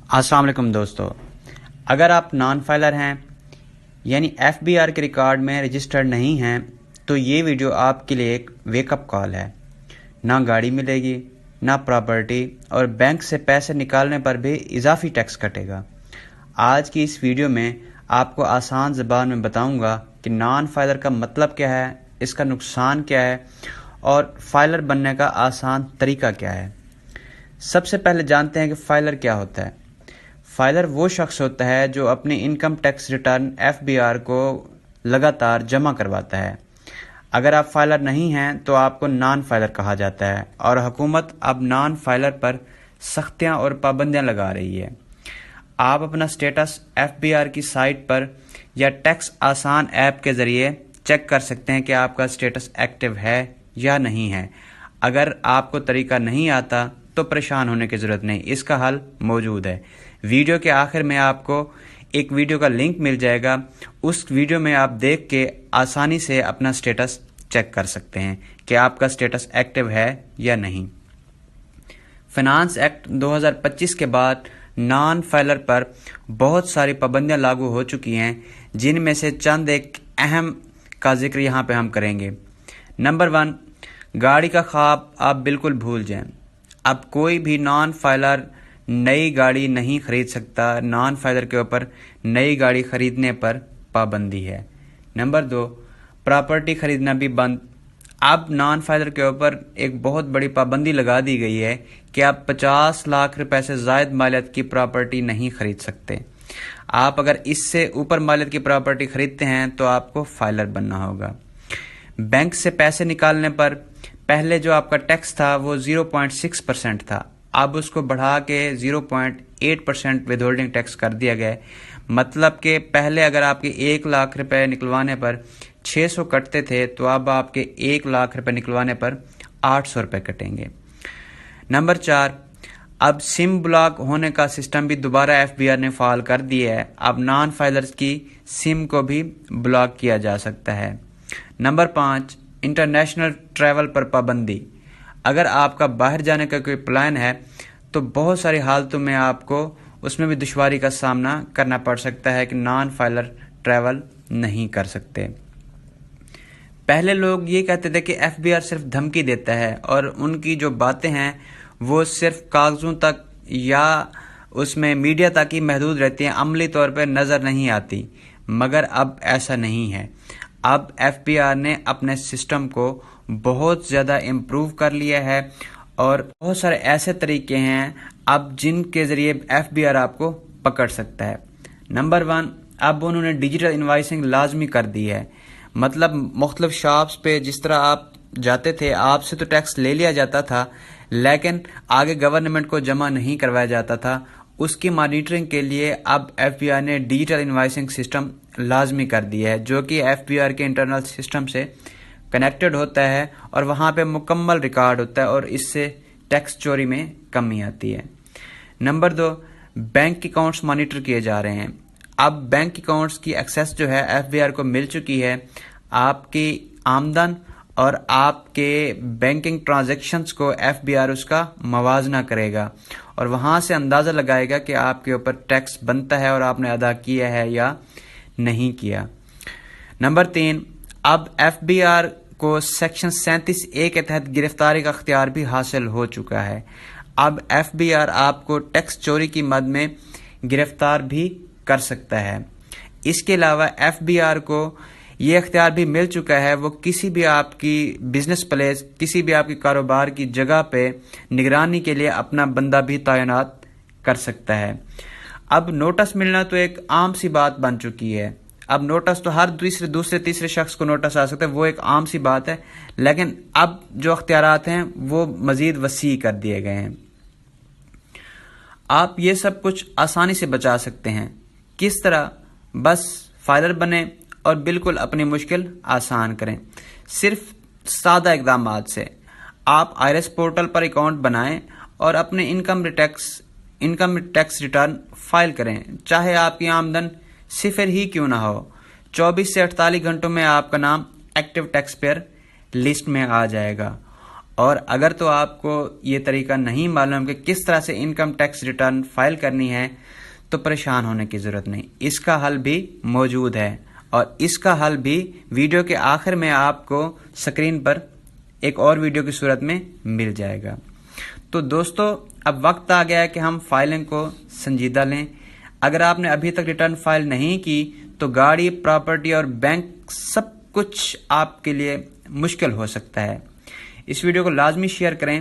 السلام علیکم دوستو، اگر آپ نان فائلر ہیں یعنی ایف بی آر کے ریکارڈ میں رجسٹرڈ نہیں ہیں تو یہ ویڈیو آپ کے لیے ایک ویک اپ کال ہے۔ نہ گاڑی ملے گی، نہ پراپرٹی، اور بینک سے پیسے نکالنے پر بھی اضافی ٹیکس کٹے گا۔ آج کی اس ویڈیو میں آپ کو آسان زبان میں بتاؤں گا کہ نان فائلر کا مطلب کیا ہے، اس کا نقصان کیا ہے اور فائلر بننے کا آسان طریقہ کیا ہے۔ سب سے پہلے جانتے ہیں کہ فائلر کیا ہوتا ہے۔ فائلر وہ شخص ہوتا ہے جو اپنی income tax return F B R کو لگاتار جمع کرواتا ہے۔ اگر آپ فائلر نہیں ہیں تو آپ کو نان فائلر کہا جاتا ہے، اور حکومت اب نان فائلر پر سختیاں اور پابندیاں لگا رہی ہے۔ آپ اپنا سٹیٹس ایف بی آر کی سائٹ پر یا ٹیکس آسان ایپ کے ذریعے چیک کر سکتے ہیں کہ آپ کا سٹیٹس ایکٹیو ہے یا نہیں ہے۔ اگر آپ کو طریقہ نہیں آتا تو پریشان ہونے کی ضرورت نہیں، اس کا حل موجود ہے۔ ویڈیو کے آخر میں آپ کو ایک ویڈیو کا لنک مل جائے گا، اس ویڈیو میں آپ دیکھ کے آسانی سے اپنا سٹیٹس چیک کر سکتے ہیں کہ آپ کا سٹیٹس ایکٹیو ہے یا نہیں۔ فنانس ایکٹ 2025 کے بعد نان فائلر پر بہت ساری پابندیاں لاگو ہو چکی ہیں، جن میں سے چند ایک اہم کا ذکر یہاں پہ ہم کریں گے۔ نمبر 1، گاڑی کا خواب آپ بالکل بھول جائیں۔ اب کوئی بھی نان فائلر نئی گاڑی نہیں خرید سکتا۔ نان فائلر کے اوپر نئی گاڑی خریدنے پر پابندی ہے۔ نمبر 2، پراپرٹی خریدنا بھی بند۔ اب نان فائلر کے اوپر ایک بہت بڑی پابندی لگا دی گئی ہے کہ آپ 50 لاکھ روپے سے زائد مالیت کی پراپرٹی نہیں خرید سکتے۔ آپ اگر اس سے اوپر مالیت کی پراپرٹی خریدتے ہیں تو آپ کو فائلر بننا ہوگا۔ بینک سے پیسے نکالنے پر پہلے جو آپ کا ٹیکس تھا وہ 0.6% تھا، اب اس کو بڑھا کے 0.8% ود ہولڈنگ ٹیکس کر دیا گیا ہے۔ مطلب کہ پہلے اگر آپ کے 1 لاکھ روپے نکلوانے پر 600 کٹتے تھے تو اب آپ کے 1 لاکھ روپے نکلوانے پر 800 روپے کٹیں گے۔ نمبر 4، اب سم بلاک ہونے کا سسٹم بھی دوبارہ ایف بی آر نے فعال کر دیا ہے۔ اب نان فائلرز کی سم کو بھی بلاک کیا جا سکتا ہے۔ نمبر 5، انٹرنیشنل ٹریول پر پابندی۔ اگر آپ کا باہر جانے کا کوئی پلان ہے تو بہت ساری حالتوں میں آپ کو اس میں بھی دشواری کا سامنا کرنا پڑ سکتا ہے کہ نان فائلر ٹریول نہیں کر سکتے۔ پہلے لوگ یہ کہتے تھے کہ ایف بی آر صرف دھمکی دیتا ہے اور ان کی جو باتیں ہیں وہ صرف کاغذوں تک یا اس میں میڈیا تک ہی محدود رہتی ہیں، عملی طور پر نظر نہیں آتی، مگر اب ایسا نہیں ہے۔ اب ایف بی آر نے اپنے سسٹم کو بہت زیادہ امپروو کر لیا ہے، اور بہت سارے ایسے طریقے ہیں اب جن کے ذریعے ایف بی آر آپ کو پکڑ سکتا ہے۔ نمبر 1، اب انہوں نے ڈیجیٹل انوائسنگ لازمی کر دی ہے۔ مطلب مختلف شاپس پہ جس طرح آپ جاتے تھے آپ سے تو ٹیکس لے لیا جاتا تھا، لیکن آگے گورنمنٹ کو جمع نہیں کروایا جاتا تھا۔ اس کی مانیٹرنگ کے لیے اب ایف بی آر نے ڈیجیٹل انوائسنگ سسٹم لازمی کر دیا ہے، جو کہ ایف بی آر کے انٹرنل سسٹم سے کنیکٹڈ ہوتا ہے اور وہاں پہ مکمل ریکارڈ ہوتا ہے، اور اس سے ٹیکس چوری میں کمی آتی ہے۔ نمبر 2، بینک اکاؤنٹس مانیٹر کیے جا رہے ہیں۔ اب بینک اکاؤنٹس کی ایکسیس جو ہے ایف بی آر کو مل چکی ہے۔ آپ کی آمدن اور آپ کے بینکنگ ٹرانزیکشنز کو ایف بی آر اس کا موازنہ کرے گا اور وہاں سے اندازہ لگائے گا کہ آپ کے اوپر ٹیکس بنتا ہے اور آپ نے ادا کیا ہے یا نہیں کیا۔ نمبر 3، اب ایف بی آر کو سیکشن 37A کے تحت گرفتاری کا اختیار بھی حاصل ہو چکا ہے۔ اب ایف بی آر آپ کو ٹیکس چوری کی مد میں گرفتار بھی کر سکتا ہے۔ اس کے علاوہ ایف بی آر کو یہ اختیار بھی مل چکا ہے، وہ کسی بھی آپ کی بزنس پلیس، کسی بھی آپ کی کاروبار کی جگہ پہ نگرانی کے لیے اپنا بندہ بھی تعینات کر سکتا ہے۔ اب نوٹس ملنا تو ایک عام سی بات بن چکی ہے۔ اب نوٹس تو ہر دوسرے تیسرے شخص کو نوٹس آ سکتا ہے، وہ ایک عام سی بات ہے، لیکن اب جو اختیارات ہیں وہ مزید وسیع کر دیے گئے ہیں۔ آپ یہ سب کچھ آسانی سے بچا سکتے ہیں۔ کس طرح؟ بس فائلر بنیں اور بالکل اپنی مشکل آسان کریں، صرف سادہ اقدامات سے۔ آپ آئرس پورٹل پر اکاؤنٹ بنائیں اور اپنے انکم ٹیکس ریٹرن فائل کریں، چاہے آپ کی آمدن صفر ہی کیوں نہ ہو۔ 24 سے 48 گھنٹوں میں آپ کا نام ایکٹیو ٹیکس پیئر لسٹ میں آ جائے گا، اور اگر تو آپ کو یہ طریقہ نہیں معلوم کہ کس طرح سے انکم ٹیکس ریٹرن فائل کرنی ہے تو پریشان ہونے کی ضرورت نہیں، اس کا حل بھی موجود ہے، اور اس کا حل بھی ویڈیو کے آخر میں آپ کو سکرین پر ایک اور ویڈیو کی صورت میں مل جائے گا۔ تو دوستو، اب وقت آ گیا ہے کہ ہم فائلنگ کو سنجیدہ لیں۔ اگر آپ نے ابھی تک ریٹرن فائل نہیں کی تو گاڑی، پراپرٹی اور بینک سب کچھ آپ کے لیے مشکل ہو سکتا ہے۔ اس ویڈیو کو لازمی شیئر کریں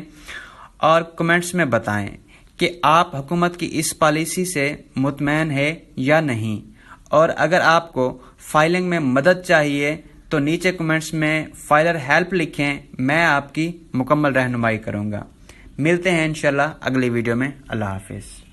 اور کمنٹس میں بتائیں کہ آپ حکومت کی اس پالیسی سے مطمئن ہے یا نہیں، اور اگر آپ کو فائلنگ میں مدد چاہیے تو نیچے کمنٹس میں فائلر ہیلپ لکھیں، میں آپ کی مکمل رہنمائی کروں گا۔ ملتے ہیں انشاءاللہ اگلی ویڈیو میں۔ اللہ حافظ۔